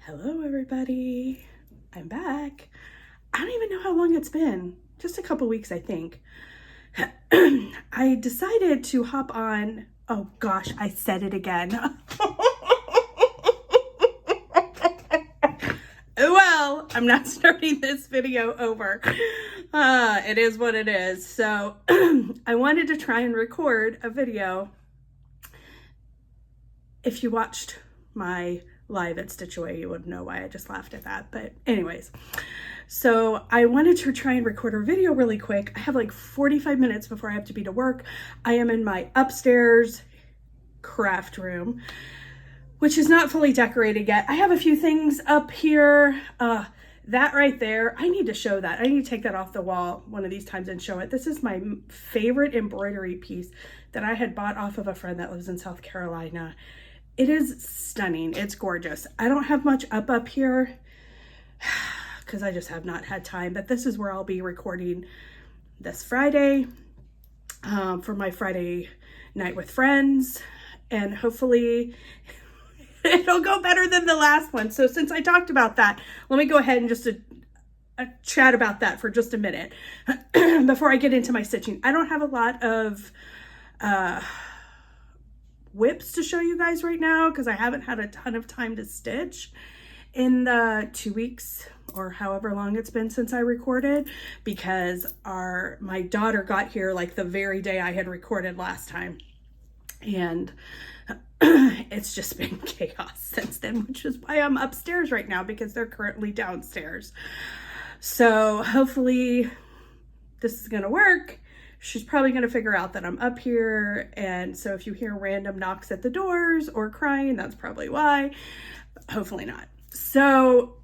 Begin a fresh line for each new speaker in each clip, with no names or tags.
Hello everybody, I'm back. I don't even know how long it's been, just a couple weeks I think. I decided to hop on, oh gosh, I said it again. Well, I'm not starting this video over. It is what it is. So I wanted to try and record a video. If you watched my live at Stitch Away, you would know why I just laughed at that. But anyways, so I wanted to try and record a video really quick. I have like 45 minutes before I have to be to work. I am in my upstairs craft room, which is not fully decorated yet. I have a few things up here. That right there, I need to show that. I need to take that off the wall one of these times and show it. This is my favorite embroidery piece that I had bought off of a friend that lives in South Carolina. It is stunning. It's gorgeous. I don't have much up here because I just have not had time, but this is where I'll be recording this Friday for my Friday night with friends, and hopefully it'll go better than the last one. So since I talked about that, let me go ahead and just chat about that for just a minute before I get into my stitching. I don't have a lot of whips to show you guys right now because I haven't had a ton of time to stitch in the 2 weeks or however long it's been since I recorded, because my daughter got here like the very day I had recorded last time, and it's just been chaos since then, which is why I'm upstairs right now, because they're currently downstairs. So hopefully this is gonna work. She's probably going to figure out that I'm up here, and so if you hear random knocks at the doors or crying, that's probably why. Hopefully not. So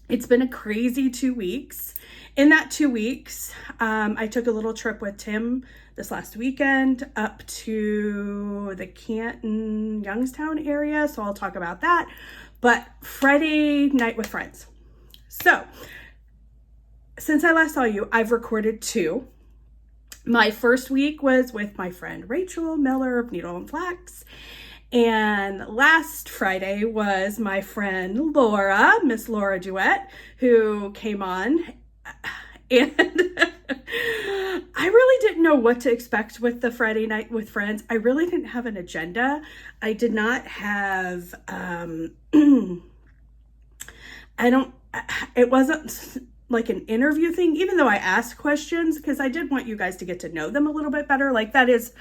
it's been a crazy 2 weeks. In that 2 weeks, I took a little trip with Tim this last weekend up to the Canton, Youngstown area, so I'll talk about that. But Friday night with friends. So since I last saw you, I've recorded 2. My first week was with my friend Rachel Miller of Needle and Flax, and last Friday was my friend Laura, Miss Laura Duet, who came on, and I really didn't know what to expect with the Friday night with friends. I really didn't have an agenda. I did not have, it wasn't like an interview thing, even though I asked questions, because I did want you guys to get to know them a little bit better. Like, that is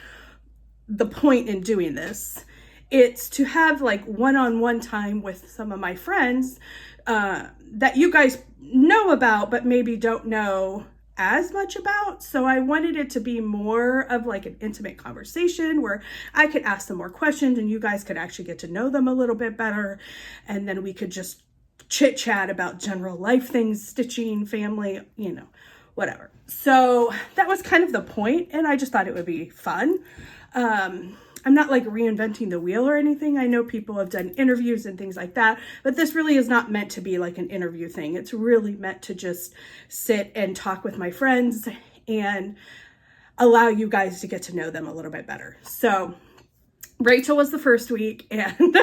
the point in doing this. It's to have like one-on-one time with some of my friends that you guys know about, but maybe don't know as much about. So I wanted it to be more of like an intimate conversation where I could ask them more questions and you guys could actually get to know them a little bit better. And then we could just chit chat about general life things, stitching, family, you know, whatever. So that was kind of the point, and I just thought it would be fun. I'm not like reinventing the wheel or anything. I know people have done interviews and things like that, but this really is not meant to be like an interview thing. It's really meant to just sit and talk with my friends and allow you guys to get to know them a little bit better. So Rachel was the first week, and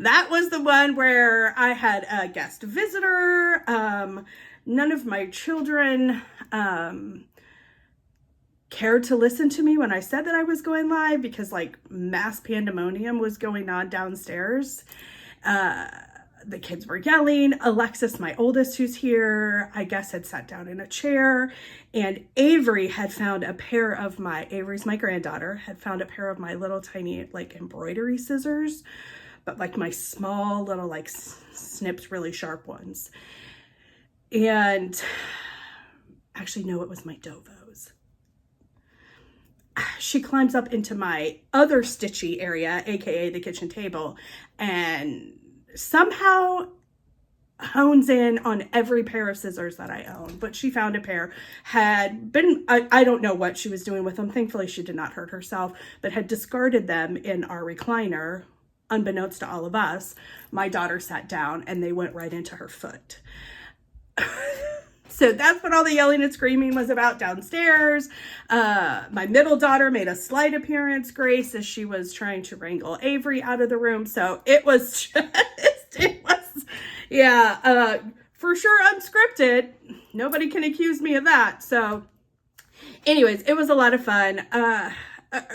that was the one where I had a guest visitor. None of my children cared to listen to me when I said that I was going live, because like mass pandemonium was going on downstairs. The kids were yelling. Alexis, my oldest, who's here, I guess had sat down in a chair, and Avery's my granddaughter, had found a pair of my little tiny like embroidery scissors, but like my small little like snips, really sharp ones. And actually, no, it was my Dovos. She climbs up into my other stitchy area, aka the kitchen table, and somehow hones in on every pair of scissors that I own. But she found a pair, had been, I don't know what she was doing with them. Thankfully, she did not hurt herself, but had discarded them in our recliner. Unbeknownst to all of us, my daughter sat down and they went right into her foot. So that's what all the yelling and screaming was about downstairs. My middle daughter made a slight appearance, Grace, as she was trying to wrangle Avery out of the room. So it was for sure unscripted. Nobody can accuse me of that. So anyways, it was a lot of fun.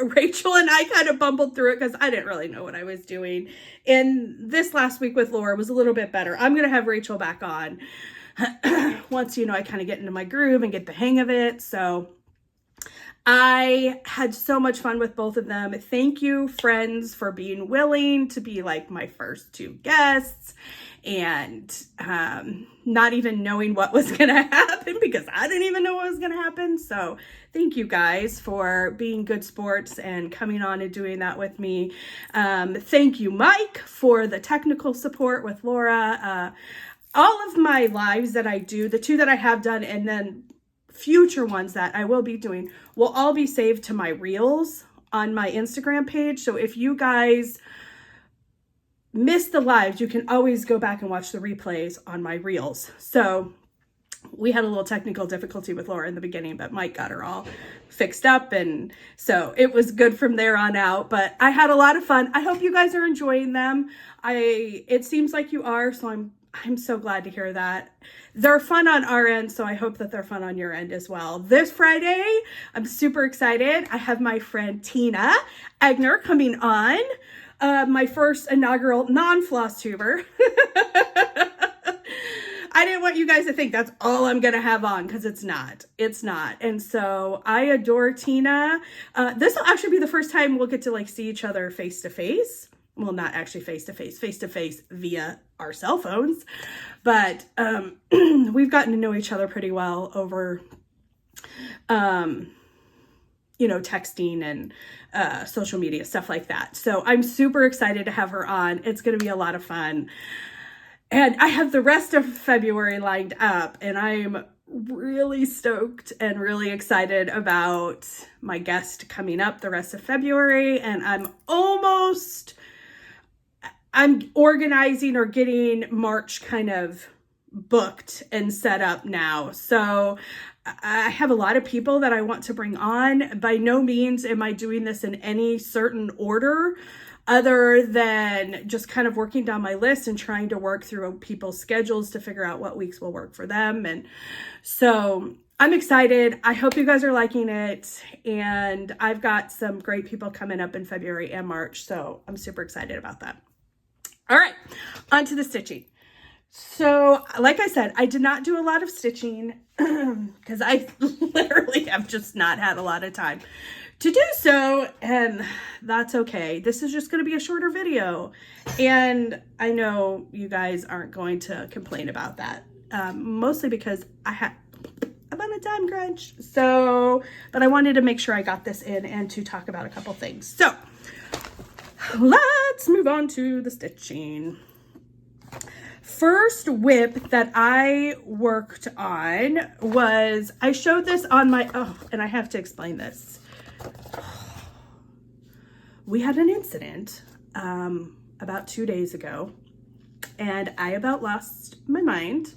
Rachel and I kind of bumbled through it because I didn't really know what I was doing. And this last week with Laura was a little bit better. I'm going to have Rachel back on once, I kind of get into my groove and get the hang of it. So I had so much fun with both of them. Thank you, friends, for being willing to be like my first two guests and not even knowing what was going to happen, because I didn't even know what was going to happen. So thank you guys for being good sports and coming on and doing that with me. Thank you, Mike, for the technical support with Laura. All of my lives that I do, the two that I have done, and then future ones that I will be doing, will all be saved to my reels on my Instagram page. So if you guys miss the lives, you can always go back and watch the replays on my reels. So we had a little technical difficulty with Laura in the beginning, but Mike got her all fixed up, and so it was good from there on out. But I had a lot of fun. I hope you guys are enjoying them. It seems like you are, so I'm so glad to hear that. They're fun on our end, so I hope that they're fun on your end as well. This Friday, I'm super excited. I have my friend Tina Egner coming on. My first inaugural non-floss tuber. I didn't want you guys to think that's all I'm going to have on, because it's not. It's not. And so I adore Tina. This will actually be the first time we'll get to see each other face to face. Well, not actually face to face via our cell phones. But we've gotten to know each other pretty well over texting and social media, stuff like that. So I'm super excited to have her on. It's going to be a lot of fun. And I have the rest of February lined up, and I'm really stoked and really excited about my guest coming up the rest of February. And I'm organizing or getting March kind of booked and set up now. So I have a lot of people that I want to bring on. By no means am I doing this in any certain order, other than just kind of working down my list and trying to work through people's schedules to figure out what weeks will work for them. And so I'm excited. I hope you guys are liking it. And I've got some great people coming up in February and March. So I'm super excited about that. All right, on to the stitching. So like I said, I did not do a lot of stitching because I literally have just not had a lot of time to do so, and that's okay. This is just going to be a shorter video, and I know you guys aren't going to complain about that, mostly because I'm on a time crunch. So, but I wanted to make sure I got this in and to talk about a couple things. So let's move on to the stitching. First whip that I worked on was, I showed this on my, and I have to explain this. We had an incident about 2 days ago, and I about lost my mind.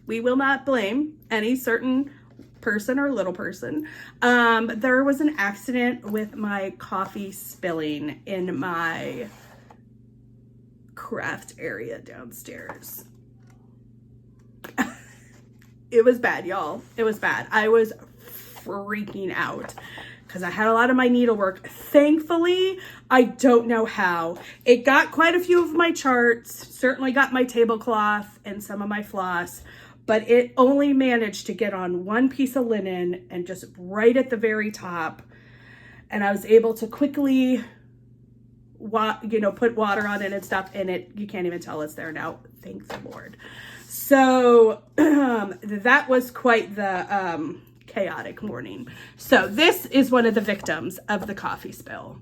We will not blame any certain person or little person. There was an accident with my coffee spilling in my craft area downstairs. It was bad, y'all. It was bad. I was freaking out because I had a lot of my needlework. Thankfully, I don't know how. It got quite a few of my charts, certainly got my tablecloth and some of my floss, but it only managed to get on one piece of linen and just right at the very top. And I was able to quickly put water on it and stuff, and you can't even tell it's there now. Thank the Lord. So that was quite the chaotic morning. So this is one of the victims of the coffee spill.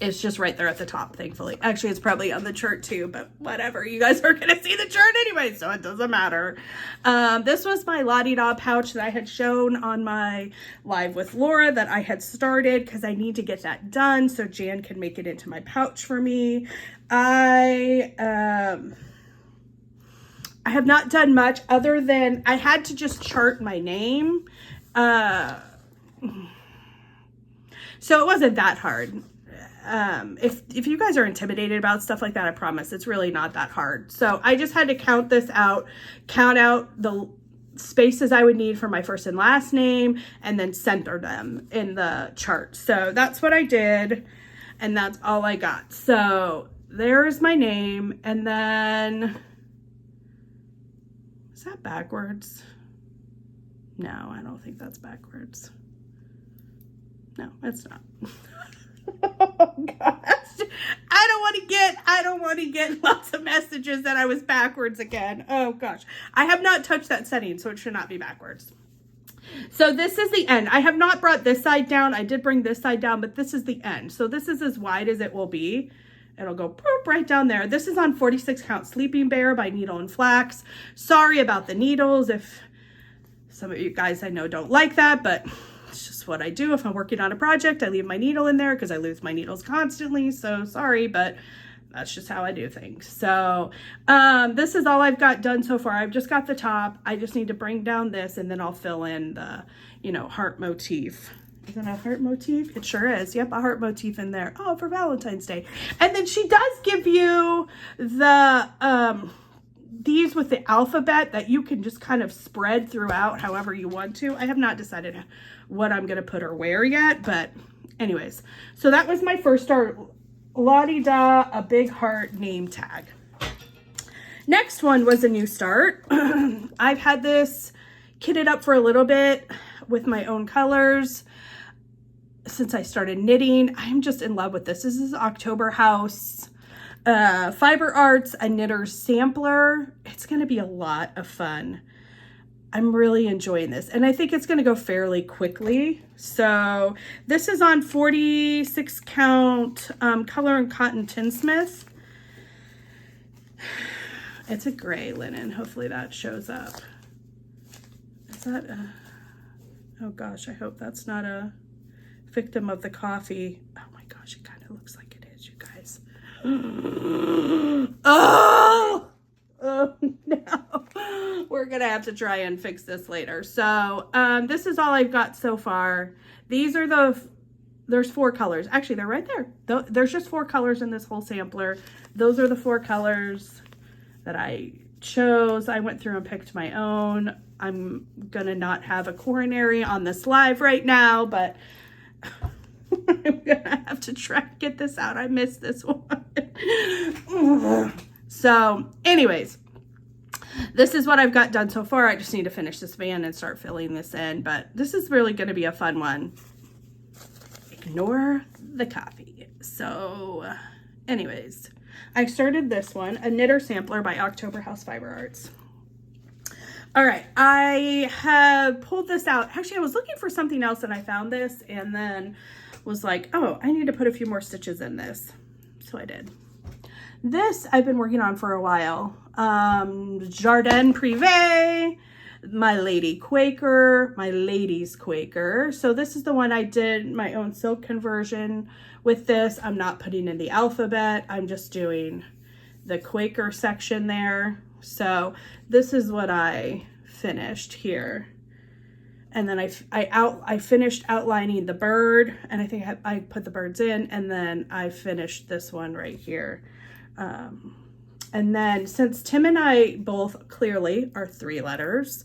It's just right there at the top, thankfully. Actually, it's probably on the chart too, but whatever. You guys are going to see the chart anyway, so it doesn't matter. This was my LTI Dob Pouch that I had shown on my live with Laura that I had started because I need to get that done so Jan can make it into my pouch for me. I I have not done much other than I had to just chart my name. So it wasn't that hard. If you guys are intimidated about stuff like that, I promise it's really not that hard. So I just had to count this out, count out the spaces I would need for my first and last name, and then center them in the chart. So that's what I did, and that's all I got. So there's my name, and then, is that backwards? No, I don't think that's backwards. No, it's not. Oh gosh, I don't want to get lots of messages that I was backwards again. Oh gosh, I have not touched that setting, so it should not be backwards. So this is the end. I have not brought this side down. I did bring this side down, but this is the end. So this is as wide as it will be. It'll go poop right down there. This is on 46 count Sleeping Bear by Needle and Flax. Sorry about the needles if some of you guys I know don't like that, but it's just what I do. If I'm working on a project, I leave my needle in there because I lose my needles constantly. So sorry, but that's just how I do things. So this is all I've got done so far. I've just got the top. I just need to bring down this, and then I'll fill in the, you know, heart motif. Is it a heart motif? It sure is. Yep, a heart motif in there. Oh, for Valentine's Day. And then she does give you the these with the alphabet that you can just kind of spread throughout however you want to. I have not decided what I'm gonna put or where yet, but anyways. So that was my first start. La-di-da, a big heart name tag. Next one was a new start. I've had this kitted up for a little bit with my own colors since I started knitting. I'm just in love with this. This is October House Fiber Arts, a knitter's sampler. It's going to be a lot of fun. I'm really enjoying this, and I think it's going to go fairly quickly. So this is on 46 count Color and Cotton Tinsmith. It's a gray linen. Hopefully that shows up. Is that a, oh gosh, I hope that's not a victim of the coffee. Oh my gosh, it kind of looks like it is, you guys. Oh no, we're gonna have to try and fix this later. So this is all I've got so far. These are there's 4 colors. Actually, they're right there. There's just 4 colors in this whole sampler. Those are the 4 colors that I chose. I went through and picked my own. I'm gonna not have a coronary on this live right now, but I'm gonna have to try to get this out. I missed this one. So anyways, this is what I've got done so far. I just need to finish this band and start filling this in, but this is really going to be a fun one. Ignore the coffee. So anyways, I started this one, a knitter sampler by October House Fiber Arts. All right, I have pulled this out. Actually, I was looking for something else and I found this, and then was like, oh, I need to put a few more stitches in this. So I did. This I've been working on for a while. Jardin Prive, my ladies Quaker. So this is the one I did my own silk conversion with this. I'm not putting in the alphabet. I'm just doing the Quaker section there. So this is what I finished here. And then I finished outlining the bird, and I think I put the birds in, and then I finished this one right here. And then since Tim and I both clearly are 3 letters,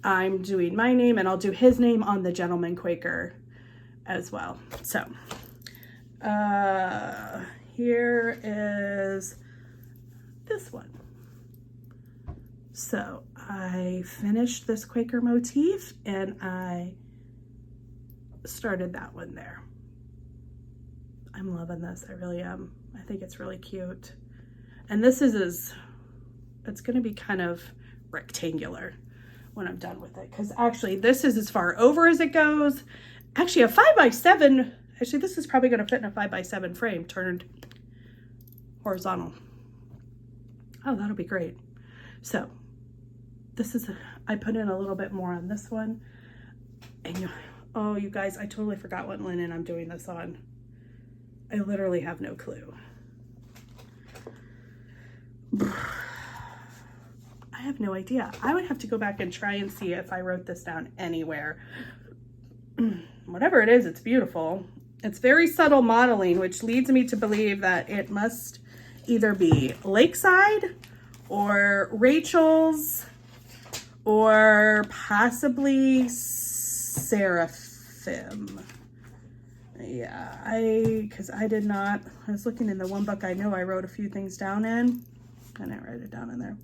I'm doing my name, and I'll do his name on the Gentleman Quaker as well. So here is this one. So I finished this Quaker motif, and I started that one there. I'm loving this. I really am. I think it's really cute. And this is it's going to be kind of rectangular when I'm done with it, because actually this is as far over as it goes. Actually a 5x7, actually this is probably going to fit in a 5x7 frame turned horizontal. Oh, that'll be great. So this is, I put in a little bit more on this one, and oh, you guys, I totally forgot what linen I'm doing this on. I literally have no clue. I have no idea. I would have to go back and try and see if I wrote this down anywhere. Whatever it is, it's beautiful. It's very subtle modeling, which leads me to believe that it must either be Lakeside or Rachel's or possibly Seraphim. Yeah, because I did not, I was looking in the one book I know I wrote a few things down in. I didn't write it down in there.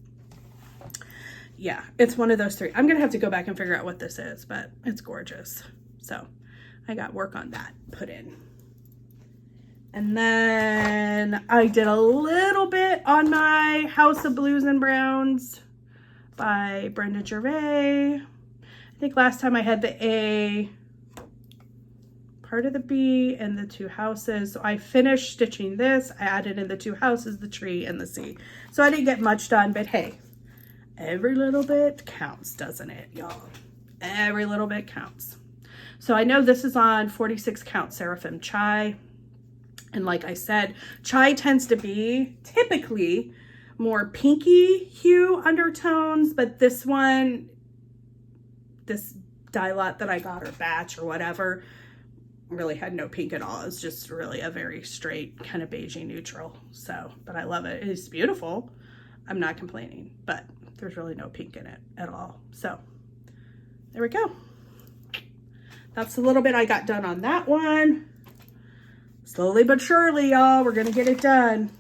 Yeah, it's one of those three. I'm going to have to go back and figure out what this is, but it's gorgeous. So I got work on that put in. And then I did a little bit on my House of Blues and Browns by Brenda Gervais. I think last time I had the A, part of the B, and the two houses. So I finished stitching this. I added in the two houses, the tree, and the sea. So I didn't get much done, but hey, every little bit counts, doesn't it, y'all? Every little bit counts. So I know this is on 46 count Seraphim Chai. And like I said, Chai tends to be typically more pinky hue undertones, but this one, this dye lot that I got, or batch or whatever, really had no pink at all. It's just really a very straight kind of beigey neutral. So, but I love it. It's beautiful. I'm not complaining, but there's really no pink in it at all. So there we go. That's a little bit I got done on that one. Slowly but surely, y'all, we're gonna get it done.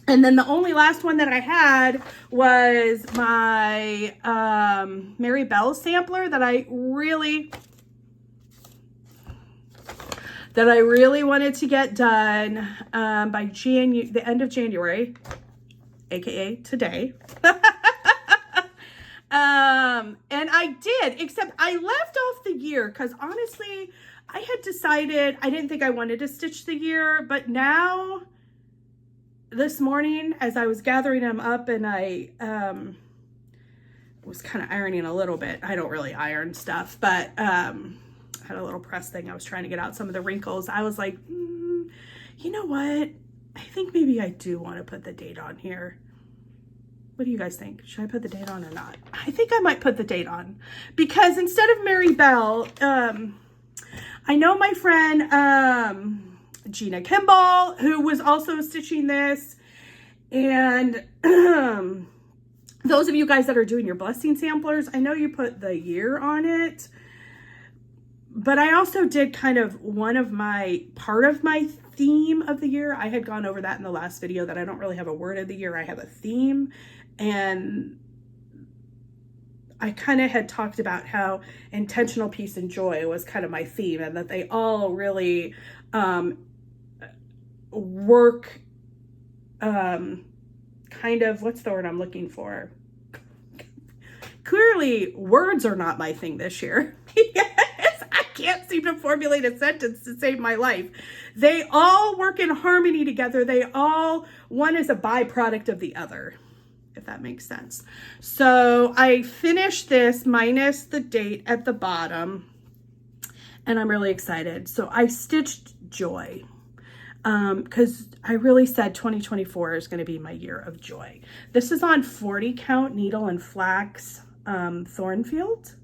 And then the only last one that I had was my Mary Bell sampler that I really wanted to get done by the end of January, aka today. And I did, except I left off the year because honestly, I had decided I didn't think I wanted to stitch the year, but now this morning as I was gathering them up and I was kind of ironing a little bit. I don't really iron stuff, but I had a little press thing. I was trying to get out some of the wrinkles. I was like, you know what? I think maybe I do want to put the date on here. What do you guys think? Should I put the date on or not? I think I might put the date on because instead of Mary Bell, I know my friend Gina Kimball, who was also stitching this, and those of you guys that are doing your blessing samplers, I know you put the year on it, but I also did kind of part of my theme of the year. I had gone over that in the last video that I don't really have a word of the year. I have a theme, and I kind of had talked about how intentional peace and joy was kind of my theme, and that they all really work kind of, what's the word I'm looking for? Clearly, words are not my thing this year. Yes, I can't seem to formulate a sentence to save my life. They all work in harmony together. One is a byproduct of the other, if that makes sense. So I finished this minus the date at the bottom, and I'm really excited. So I stitched joy because I really said 2024 is going to be my year of joy. This is on 40 count needle and flax Thornfield.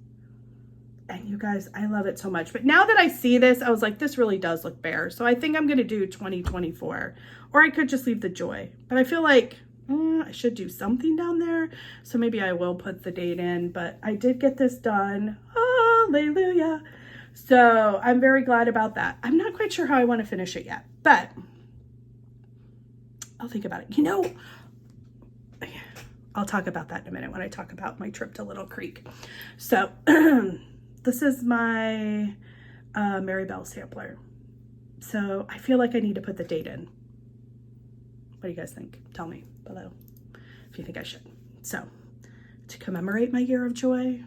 And you guys, I love it so much. But now that I see this, I was like, this really does look bare. So I think I'm going to do 2024, or I could just leave the joy. But I feel like I should do something down there. So maybe I will put the date in, but I did get this done. Hallelujah. So I'm very glad about that. I'm not quite sure how I want to finish it yet, but I'll think about it. You know, I'll talk about that in a minute when I talk about my trip to Little Creek. So this is my Mary Bell sampler. So I feel like I need to put the date in. What do you guys think? Tell me below if you think I should. So to commemorate my year of joy,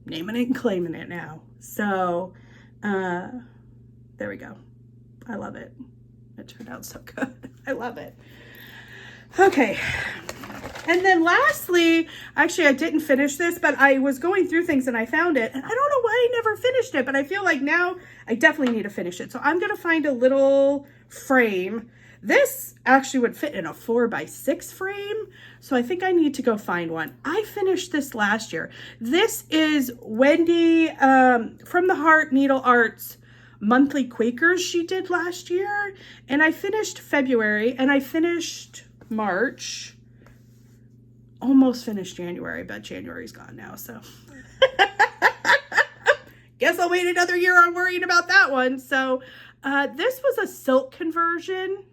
naming it and claiming it now. So there we go. I love it. It turned out so good. I love it. Okay. And then lastly, actually I didn't finish this, but I was going through things and I found it, and I don't know why I never finished it, but I feel like now I definitely need to finish it. So I'm going to find a little frame. This actually would fit in a 4x6 frame, so I think I need to go find one. I finished this last year. This is Wendy from the Heart Needle Arts monthly Quakers she did last year, and I finished February, and I finished March, almost finished January, but January's gone now, so guess I'll wait another year on worrying about that one. So this was a silk conversion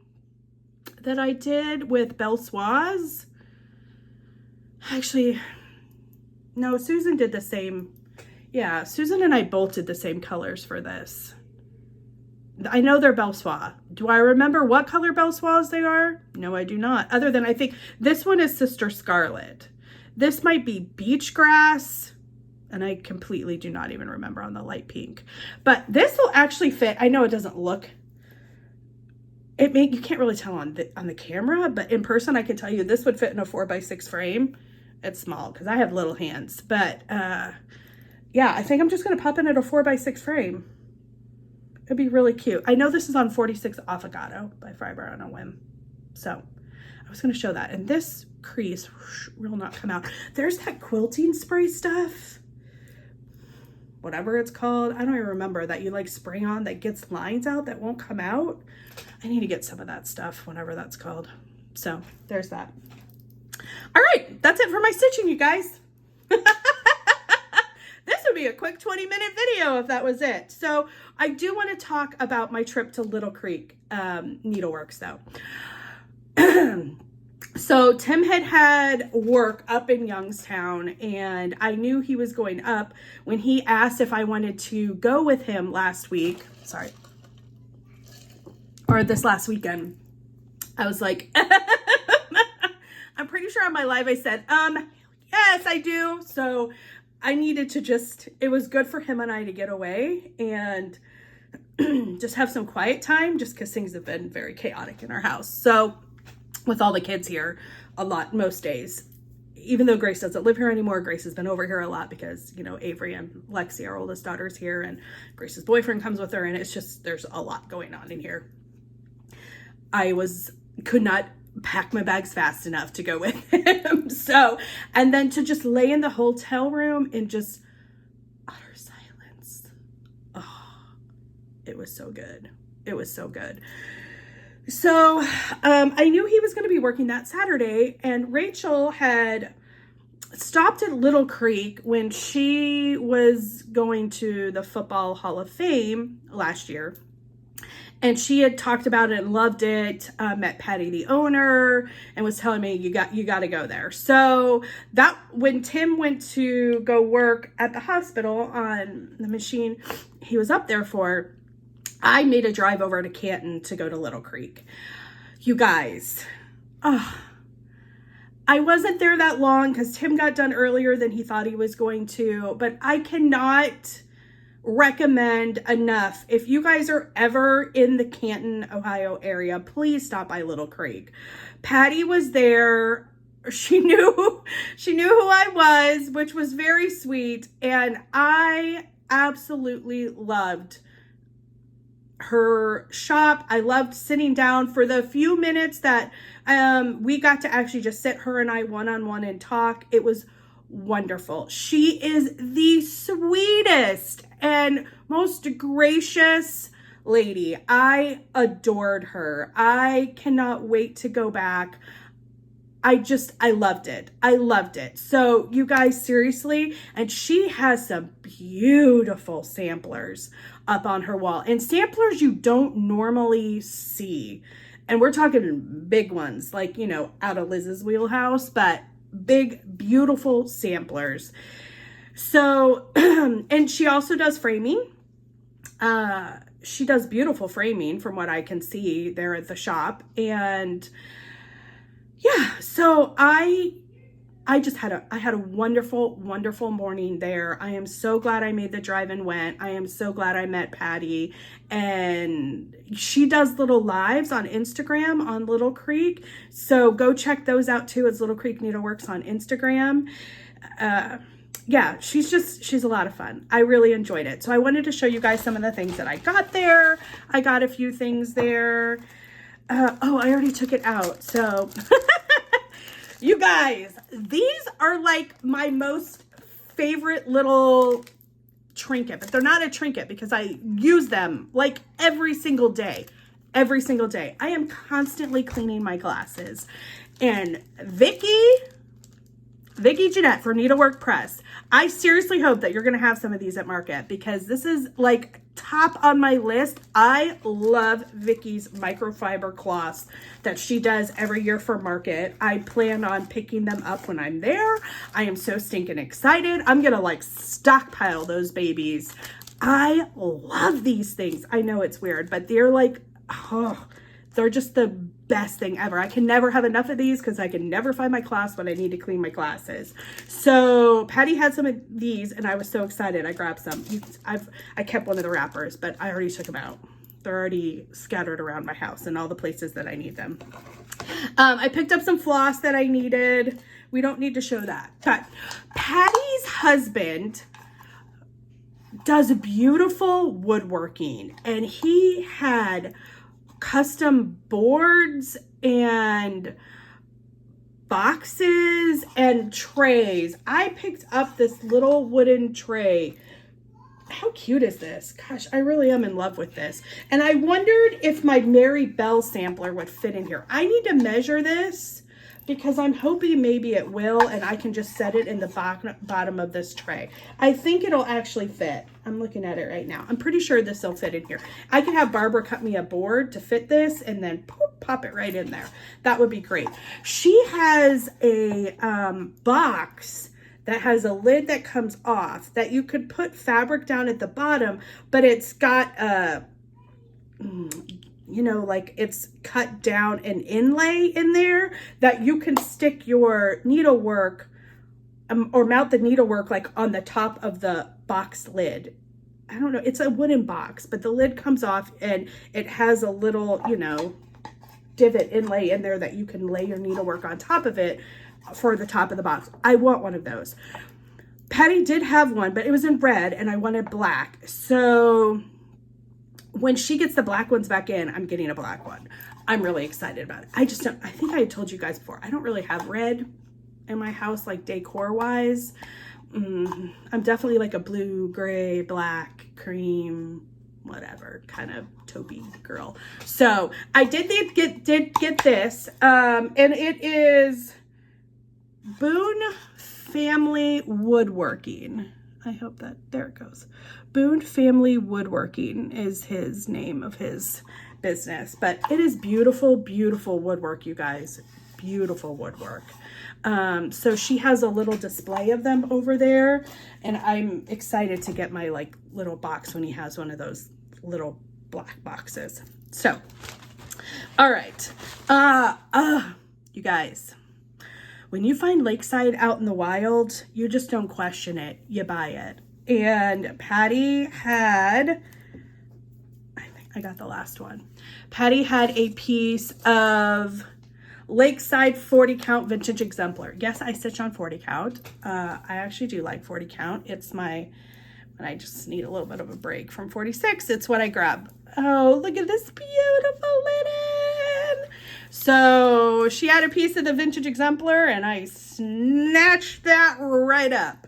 that I did with Belsoise. Actually, no, Susan did the same. Yeah, Susan and I both did the same colors for this. I know they're Belsoise. Do I remember what color Belsoise they are? No, I do not. Other than I think this one is Sister Scarlet. This might be Beach Grass. And I completely do not even remember on the light pink. But this will actually fit. I know it doesn't look, you can't really tell on the camera, but in person I can tell you this would fit in a 4x6 frame. It's small because I have little hands. But yeah, I think I'm just going to pop in at a 4x6 frame. It'd be really cute. I know this is on 46 Affogato by Fiber on a whim. So I was going to show that. And this crease will not come out. There's that quilting spray stuff, whatever it's called. I don't even remember, that you like spray on that gets lines out that won't come out. I need to get some of that stuff, whatever that's called. So there's that. All right, that's it for my stitching, you guys. This would be a quick 20-minute video if that was it. So I do want to talk about my trip to Little Creek Needleworks though. So Tim had work up in Youngstown, and I knew he was going up when he asked if I wanted to go with him last week. Sorry. Or this last weekend. I was like, I'm pretty sure on my live I said, yes, I do. So I needed to it was good for him and I to get away and just have some quiet time, just because things have been very chaotic in our house. So with all the kids here most days, even though Grace doesn't live here anymore, Grace has been over here a lot because, you know, Avery and Lexi, our oldest daughter's here, and Grace's boyfriend comes with her, and it's just, there's a lot going on in here. I could not pack my bags fast enough to go with him. So, and then to just lay in the hotel room in just utter silence. Oh, it was so good. It was so good. So I knew he was going to be working that Saturday, and Rachel had stopped at Little Creek when she was going to the Football Hall of Fame last year. And she had talked about it and loved it, met Patty, the owner, and was telling me, you got to go there. So that when Tim went to go work at the hospital on the machine he was up there for, I made a drive over to Canton to go to Little Creek. You guys, I wasn't there that long because Tim got done earlier than he thought he was going to, but I cannot recommend enough. If you guys are ever in the Canton, Ohio area, please stop by Little Creek. Patty was there. She knew who I was, which was very sweet, and I absolutely loved her shop. I loved sitting down for the few minutes that we got to actually just sit, her and I, one-on-one and talk. It was wonderful. She is the sweetest and most gracious lady. I adored her. I cannot wait to go back. I loved it. I loved it. So you guys, seriously, and she has some beautiful samplers up on her wall, and samplers you don't normally see. And we're talking big ones, like, you know, out of Liz's wheelhouse, but big, beautiful samplers. So, and she also does framing. She does beautiful framing from what I can see there at the shop. And yeah, so I just had a wonderful, wonderful morning there. I am so glad I made the drive and went. I am so glad I met Patty, and she does little lives on Instagram on Little Creek. So go check those out too. It's Little Creek Needleworks on Instagram. yeah, she's a lot of fun. I really enjoyed it. So I wanted to show you guys some of the things that I got there. I got a few things there. Oh, I already took it out. So you guys, these are like my most favorite little trinket, but they're not a trinket because I use them like every single day. Every single day. I am constantly cleaning my glasses. And Vicky Jeanette for Needlework Press. I seriously hope that you're going to have some of these at market because this is like top on my list. I love Vicky's microfiber cloths that she does every year for market. I plan on picking them up when I'm there. I am so stinking excited. I'm going to like stockpile those babies. I love these things. I know it's weird, but they're like, oh, they're just the best thing ever. I can never have enough of these because I can never find my cloths when I need to clean my glasses. So Patty had some of these and I was so excited. I grabbed some. I kept one of the wrappers, but I already took them out. They're already scattered around my house and all the places that I need them. I picked up some floss that I needed. We don't need to show that. But Patty's husband does beautiful woodworking and he had custom boards and boxes and trays. I picked up this little wooden tray. How cute is this? Gosh, I really am in love with this. And I wondered if my Mary Bell sampler would fit in here. I need to measure this because I'm hoping maybe it will and I can just set it in the bottom of this tray. I think it'll actually fit. I'm looking at it right now. I'm pretty sure this will fit in here. I can have Barbara cut me a board to fit this and then pop it right in there. That would be great. She has a box that has a lid that comes off that you could put fabric down at the bottom, but it's got a, you know, like it's cut down an inlay in there that you can stick your needlework or mount the needlework like on the top of the box lid. I don't know. It's a wooden box, but the lid comes off and it has a little, you know, divot inlay in there that you can lay your needlework on top of it for the top of the box. I want one of those. Patty did have one, but it was in red and I wanted black. So when she gets the black ones back in, I'm getting a black one. I'm really excited about it. I think I had told you guys before, I don't really have red in my house, like decor wise. I'm definitely like a blue, gray, black, cream, whatever kind of taupey girl. So I did get this, and it is Boon Family Woodworking. I hope that, there it goes. Boon Family Woodworking is his name of his business, but it is beautiful, beautiful woodwork, you guys. Beautiful woodwork. So she has a little display of them over there, and I'm excited to get my like little box when he has one of those little black boxes. So, all right. You guys, when you find lakeside out in the wild, you just don't question it. You buy it. And Patty had, I think I got the last one. Patty had a piece of Lakeside 40 count vintage exemplar. Yes, I stitch on 40 count. I actually do like 40 count. It's my, when I just need a little bit of a break from 46, it's what I grab. Oh, look at this beautiful linen. So she had a piece of the vintage exemplar and I snatched that right up.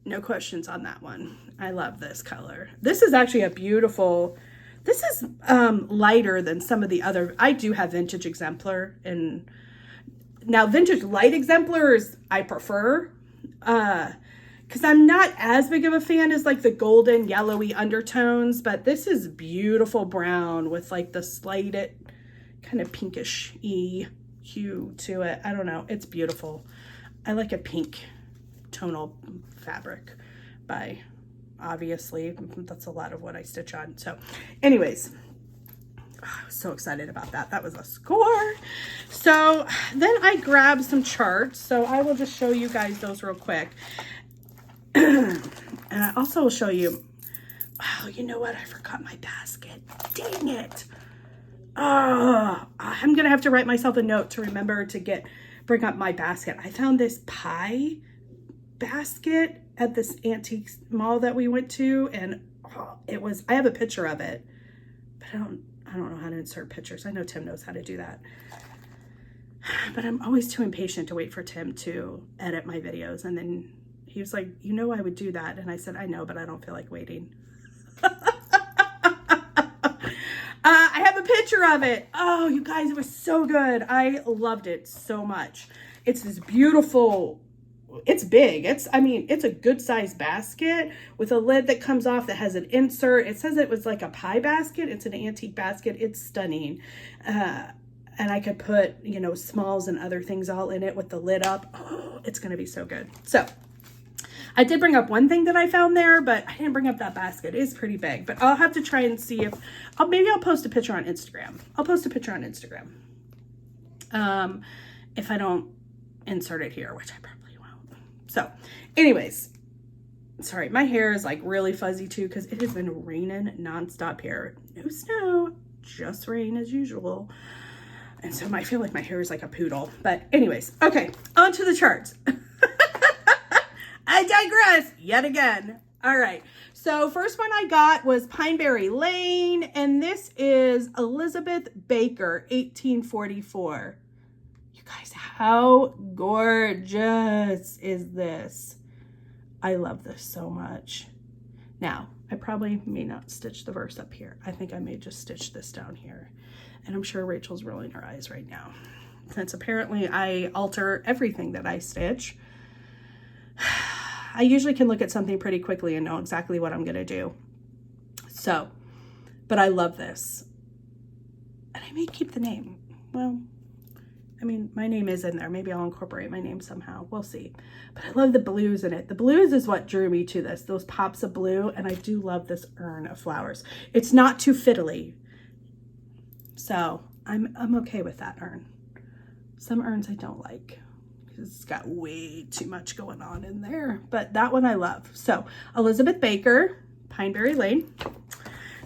No questions on that one. I love this color. This is actually a beautiful, this is lighter than some of the other. I do have vintage exemplar, and now vintage light exemplars I prefer because I'm not as big of a fan as like the golden yellowy undertones, but this is beautiful brown with like the slighted kind of pinkish-y hue to it. I don't know. It's beautiful. I like a pink tonal fabric by, obviously, that's a lot of what I stitch on. So anyways, I was so excited about that. That was a score. So then I grabbed some charts. So I will just show you guys those real quick. And I also will show you, oh, you know what? I forgot my basket. Dang it. Oh, I'm going to have to write myself a note to remember to bring up my basket. I found this pie basket at this antique mall that we went to, and I have a picture of it, but I don't know how to insert pictures. I know Tim knows how to do that, but I'm always too impatient to wait for Tim to edit my videos. And then he was like, you know, I would do that. And I said, I know, but I don't feel like waiting. I have a picture of it. Oh, you guys, it was so good. I loved it so much. It's this beautiful, it's big. I mean, it's a good sized basket with a lid that comes off that has an insert. It says it was like a pie basket. It's an antique basket. It's stunning. And I could put, you know, smalls and other things all in it with the lid up. Oh, it's going to be so good. So I did bring up one thing that I found there, but I didn't bring up that basket. It is pretty big, but I'll have to try and see if, maybe I'll post a picture on Instagram. I'll post a picture on Instagram. If I don't insert it here, which I probably won't. So anyways, sorry, my hair is like really fuzzy too, because it has been raining nonstop here. No snow, just rain as usual. And so I feel like my hair is like a poodle, but anyways, okay, on to the charts. I digress yet again. All right. So first one I got was Pineberry Lane, and this is Elizabeth Baker, 1844. You guys, how gorgeous is this? I love this so much. Now, I probably may not stitch the verse up here. I think I may just stitch this down here. And I'm sure Rachel's rolling her eyes right now, since apparently I alter everything that I stitch. I usually can look at something pretty quickly and know exactly what I'm going to do. So, but I love this. And I may keep the name. Well, I mean, my name is in there. Maybe I'll incorporate my name somehow. We'll see. But I love the blues in it. The blues is what drew me to this. Those pops of blue. And I do love this urn of flowers. It's not too fiddly. So I'm okay with that urn. Some urns I don't like. It's got way too much going on in there, but that one I love. So Elizabeth Baker, Pineberry Lane.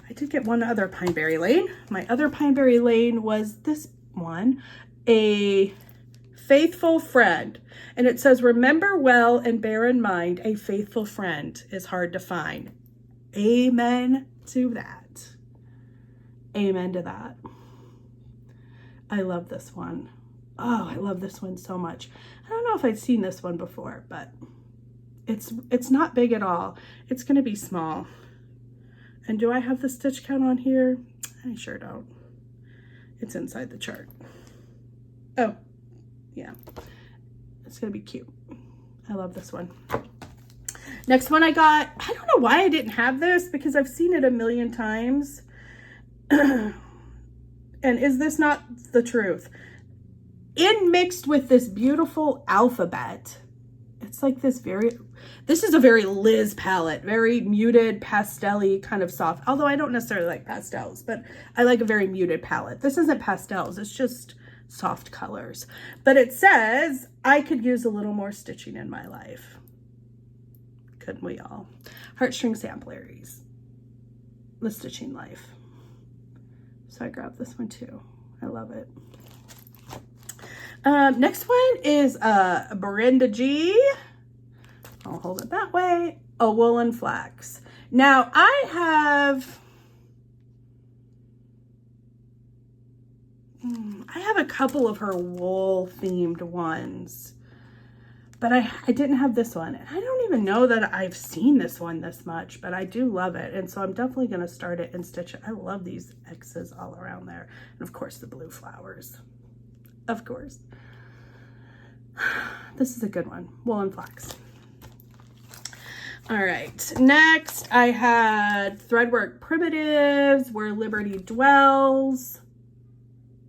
I did get one other Pineberry Lane. My other Pineberry Lane was this one, A Faithful Friend. And it says, remember well and bear in mind, a faithful friend is hard to find. Amen to that. Amen to that. I love this one. Oh, I love this one so much. I don't know if I'd seen this one before, but it's not big at all. It's going to be small. And do I have the stitch count on here? I sure don't. It's inside the chart. Oh, yeah. It's going to be cute. I love this one. Next one I got, I don't know why I didn't have this, because I've seen it a million times. And is this not the truth? Mixed with this beautiful alphabet, it's like this is a very Liz palette, very muted, pastel-y kind of soft, although I don't necessarily like pastels, but I like a very muted palette. This isn't pastels, it's just soft colors. But it says, I could use a little more stitching in my life. Couldn't we all? Heartstring Sampleries, The Stitching Life. So I grabbed this one too. I love it. Next one is Brenda G. I'll hold it that way. A Woolen Flax. Now I have a couple of her wool themed ones, but I didn't have this one. And I don't even know that I've seen this one this much, but I do love it. And so I'm definitely going to start it and stitch it. I love these X's all around there. And of course the blue flowers. Of course. This is a good one. Woolen Flax. All right. Next, I had Threadwork Primitives, Where Liberty Dwells.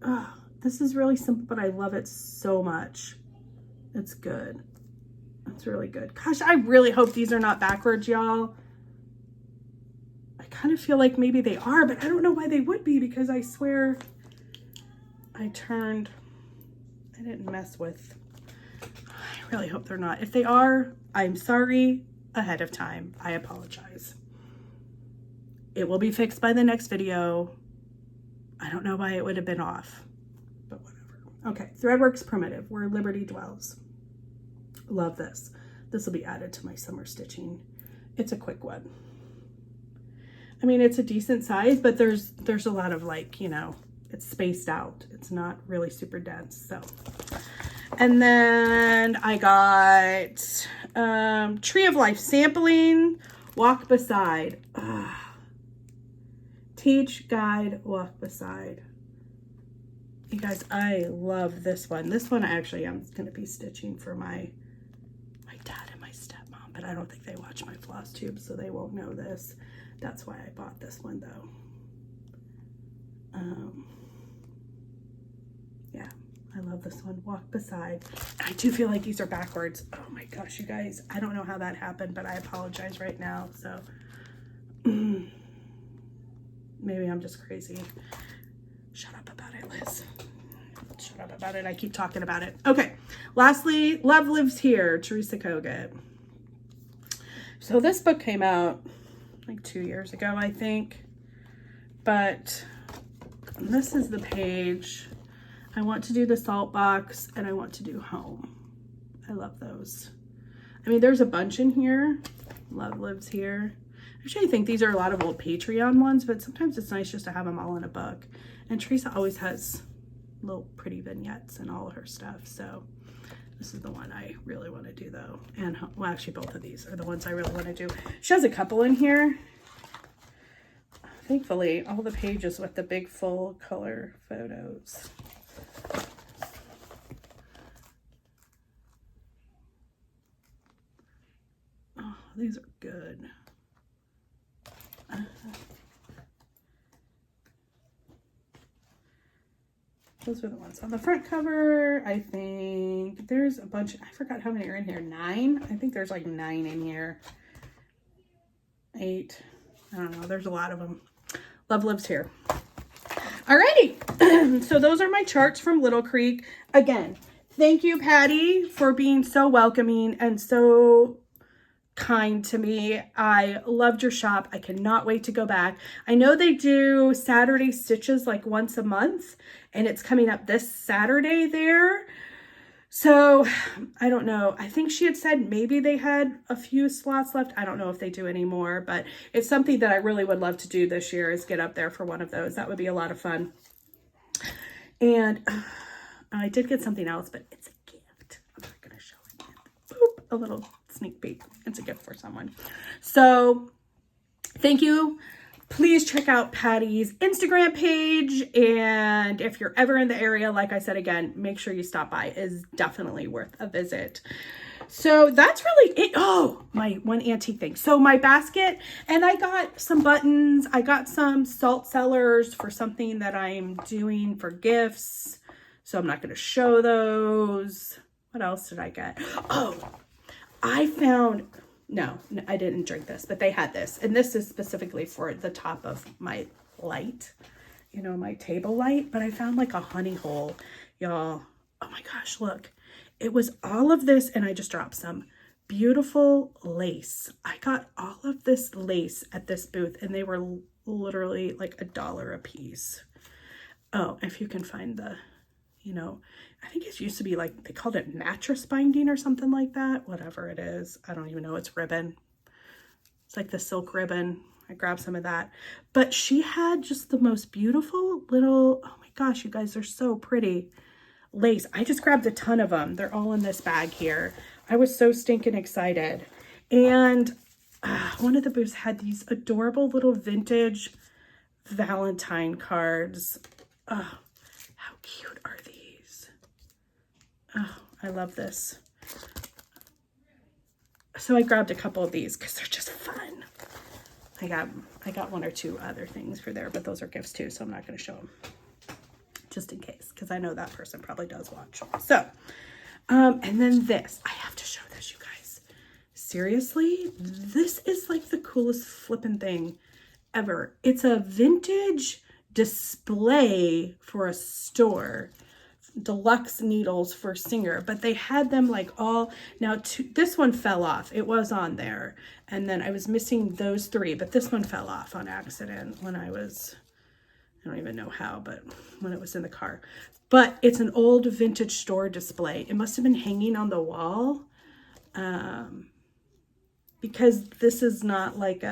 Oh, this is really simple, but I love it so much. It's good. It's really good. Gosh, I really hope these are not backwards, y'all. I kind of feel like maybe they are, but I don't know why they would be, because I swear I didn't mess with. I really hope they're not. If they are, I'm sorry ahead of time. I apologize. It will be fixed by the next video. I don't know why it would have been off, but whatever. Okay, Threadworks Primitive, Where Liberty Dwells. Love this. This will be added to my summer stitching. It's a quick one. I mean, it's a decent size, but there's a lot of, like, you know, it's spaced out. It's not really super dense. So, and then I got Tree of Life sampling, walk beside. Teach, guide, walk beside. You guys, I love this one. This one actually I'm going to be stitching for my dad and my stepmom, but I don't think they watch my Flosstube, so they won't know this. That's why I bought this one, though. Yeah, I love this one. Walk beside. I do feel like these are backwards. Oh my gosh, you guys. I don't know how that happened, but I apologize right now. So maybe I'm just crazy. Shut up about it, Liz. Shut up about it. I keep talking about it. Okay. Lastly, Love Lives Here, Teresa Kogut. So this book came out like 2 years ago, I think. But this is the page. I want to do the salt box and I want to do home. I love those. I mean, there's a bunch in here. Love Lives Here. Actually, I think these are a lot of old Patreon ones, but sometimes it's nice just to have them all in a book. And Teresa always has little pretty vignettes and all of her stuff. So this is the one I really want to do, though. And, well, actually, both of these are the ones I really want to do. She has a couple in here. Thankfully, all the pages with the big full color photos. Oh, these are good. Those are the ones on the front cover. I think there's a bunch. I forgot how many are in here. 9? I think there's like 9 in here. 8. I don't know. There's a lot of them. Love Lives Here. Alrighty. So those are my charts from Little Creek. Again, thank you, Patty, for being so welcoming and so kind to me. I loved your shop. I cannot wait to go back. I know they do Saturday stitches like once a month, and it's coming up this Saturday there. So I don't know. I think she had said maybe they had a few slots left. I don't know if they do anymore, but it's something that I really would love to do this year, is get up there for one of those. That would be a lot of fun. And I did get something else, but it's a gift. I'm not going to show it yet. Boop, a little sneak peek. It's a gift for someone. So thank you. Please check out Patty's Instagram page. And if you're ever in the area, like I said, again, make sure you stop by. It is definitely worth a visit. So that's really it. Oh, my one antique thing. So my basket, and I got some buttons. I got some salt cellars for something that I'm doing for gifts. So I'm not going to show those. What else did I get? Oh, I found... No, I didn't drink this, but they had this. And this is specifically for the top of my light, you know, my table light. But I found like a honey hole, y'all. Oh my gosh, look. It was all of this, and I just dropped some beautiful lace. I got all of this lace at this booth, and they were literally like $1 a piece. Oh, if you can find the, you know, I think it used to be like, they called it mattress binding or something like that. Whatever it is. I don't even know. It's ribbon. It's like the silk ribbon. I grabbed some of that. But she had just the most beautiful little, oh my gosh, you guys are so pretty, lace. I just grabbed a ton of them. They're all in this bag here. I was so stinking excited. And one of the booths had these adorable little vintage Valentine cards. Oh, how cute are these? Oh, I love this. So I grabbed a couple of these because they're just fun. I got 1 or 2 other things for there, but those are gifts too, so I'm not going to show them just in case, because I know that person probably does watch. So, and then this. I have to show this, you guys. Seriously, this is like the coolest flipping thing ever. It's a vintage display for a store. Deluxe needles for Singer, but they had them like all, now this one fell off. It was on there, and then I was missing those 3, but this one fell off on accident when I don't even know how, but when it was in the car. But it's an old vintage store display. It must have been hanging on the wall. because this is not like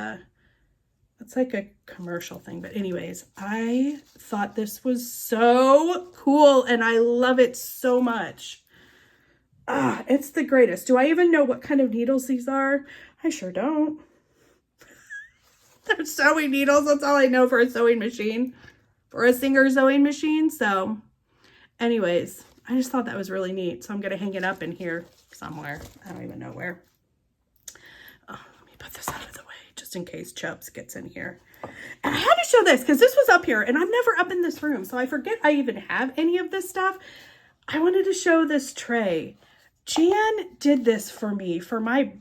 it's like a commercial thing. But anyways, I thought this was so cool and I love it so much. It's the greatest. Do I even know what kind of needles these are? I sure don't. They're sewing needles. That's all I know for a sewing machine, for a Singer sewing machine. So anyways, I just thought that was really neat. So I'm going to hang it up in here somewhere. I don't even know where. Oh, let me put this out of the way just in case Chubbs gets in here. And I had to show this because this was up here and I'm never up in this room. So I forget I even have any of this stuff. I wanted to show this tray. Jan did this for me for my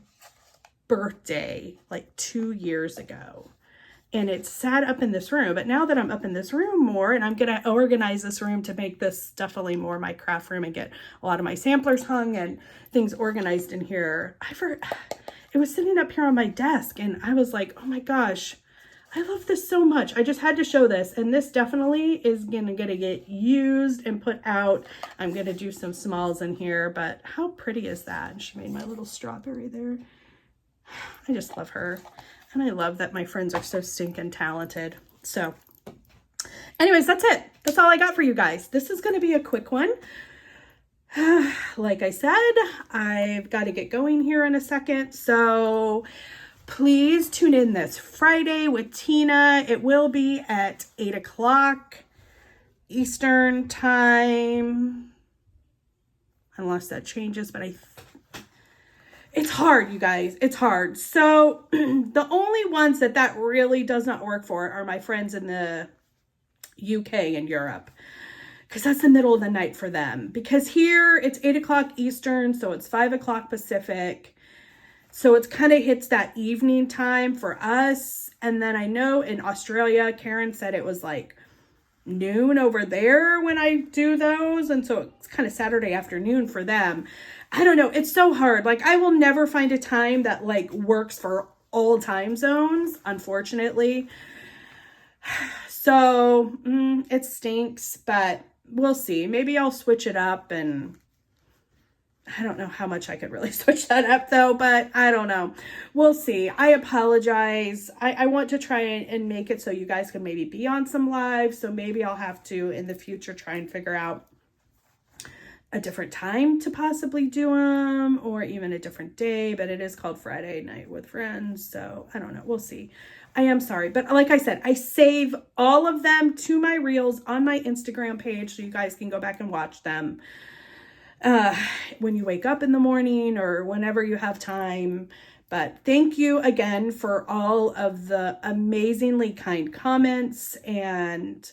birthday like 2 years ago. And it sat up in this room. But now that I'm up in this room more, and I'm going to organize this room to make this definitely more my craft room and get a lot of my samplers hung and things organized in here. It was sitting up here on my desk and I was like, oh my gosh, I love this so much. I just had to show this. And this definitely is going to get used and put out. I'm going to do some smalls in here, but how pretty is that? And she made my little strawberry there. I just love her. And I love that my friends are so stinking talented. So anyways, that's it. That's all I got for you guys. This is going to be a quick one. Like I said, I've got to get going here in a second. So please tune in this Friday with Tina. It will be at 8 o'clock Eastern time. Unless that changes, but it's hard, you guys. It's hard. So the only ones that really does not work for are my friends in the UK and Europe. Because that's the middle of the night for them. Because here it's 8 o'clock Eastern, so it's 5 o'clock Pacific. So it's kind of hits that evening time for us. And then I know in Australia, Karen said it was like noon over there when I do those. And so it's kind of Saturday afternoon for them. I don't know. It's so hard. Like I will never find a time that like works for all time zones, unfortunately. So it stinks, but we'll see. Maybe I'll switch it up, and I don't know how much I could really switch that up though, but I don't know. We'll see. I apologize. I want to try and make it so you guys can maybe be on some live. So maybe I'll have to in the future try and figure out a different time to possibly do them, or even a different day, but it is called Friday Night with Friends. So I don't know. We'll see. I am sorry. But like I said, I save all of them to my reels on my Instagram page so you guys can go back and watch them when you wake up in the morning or whenever you have time. But thank you again for all of the amazingly kind comments and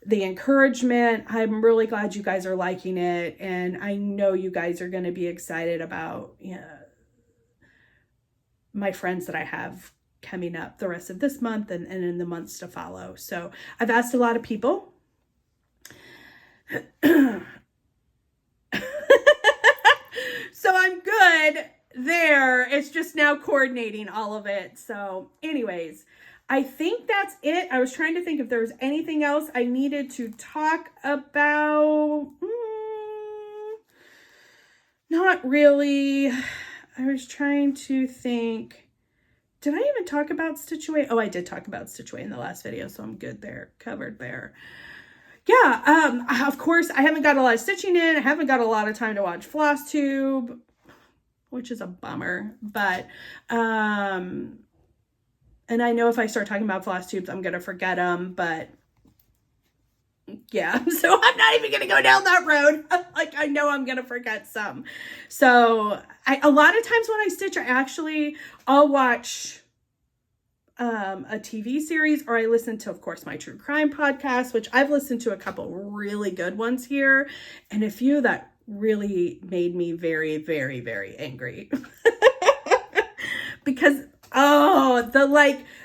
the encouragement. I'm really glad you guys are liking it. And I know you guys are going to be excited about my friends that I have coming up the rest of this month and in the months to follow. So I've asked a lot of people. So I'm good there. It's just now coordinating all of it. So anyways, I think that's it. I was trying to think if there was anything else I needed to talk about. Not really. I was trying to think. Did I even talk about Stitch Away? Oh, I did talk about Stitch Away in the last video, so I'm good there, covered there. Yeah, of course, I haven't got a lot of stitching in. I haven't got a lot of time to watch Flosstube, which is a bummer. But, and I know if I start talking about Flosstubes, I'm going to forget them. But, yeah, so I'm not even going to go down that road. Like, I know I'm going to forget some. So, a lot of times when I stitch, I'll watch a TV series, or I listen to, of course, my true crime podcast, which I've listened to a couple really good ones here, and a few that really made me very, very, very angry. Because,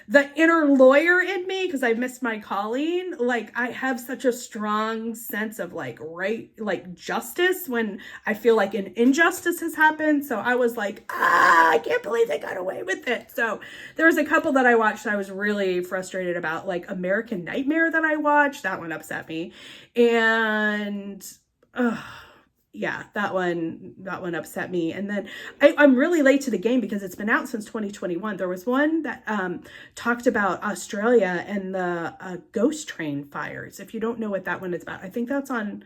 the inner lawyer in me, because I missed my calling, like, I have such a strong sense of, justice when I feel like an injustice has happened. So I was like, I can't believe they got away with it. So there was a couple that I watched that I was really frustrated about, like American Nightmare that I watched. That one upset me. And, yeah, that one upset me. And then I'm really late to the game because it's been out since 2021. There was one that talked about Australia and the ghost train fires. If you don't know what that one is about, I think that's on,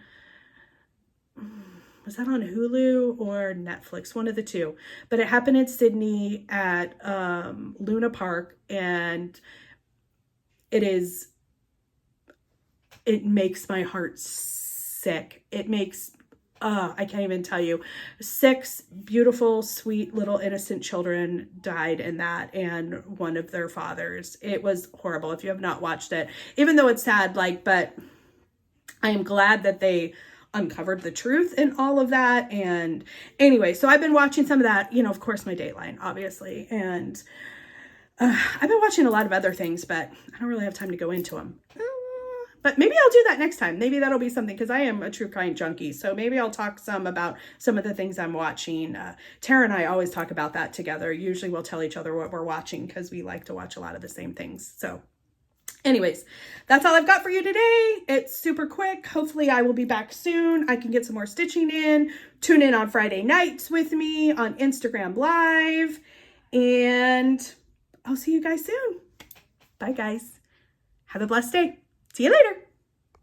was that on Hulu or Netflix? One of the two. But it happened in Sydney at Luna Park, and it makes my heart sick. It makes, I can't even tell you. 6 beautiful, sweet, little innocent children died in that, and one of their fathers. It was horrible. If you have not watched it, even though it's sad, but I am glad that they uncovered the truth in all of that. And anyway, so I've been watching some of that, of course, my Dateline, obviously. And I've been watching a lot of other things, but I don't really have time to go into them. But maybe I'll do that next time. Maybe that'll be something, because I am a true crime junkie. So maybe I'll talk some about some of the things I'm watching. Tara and I always talk about that together. Usually we'll tell each other what we're watching because we like to watch a lot of the same things. So anyways, that's all I've got for you today. It's super quick. Hopefully I will be back soon. I can get some more stitching in. Tune in on Friday nights with me on Instagram Live. And I'll see you guys soon. Bye, guys. Have a blessed day. See you later.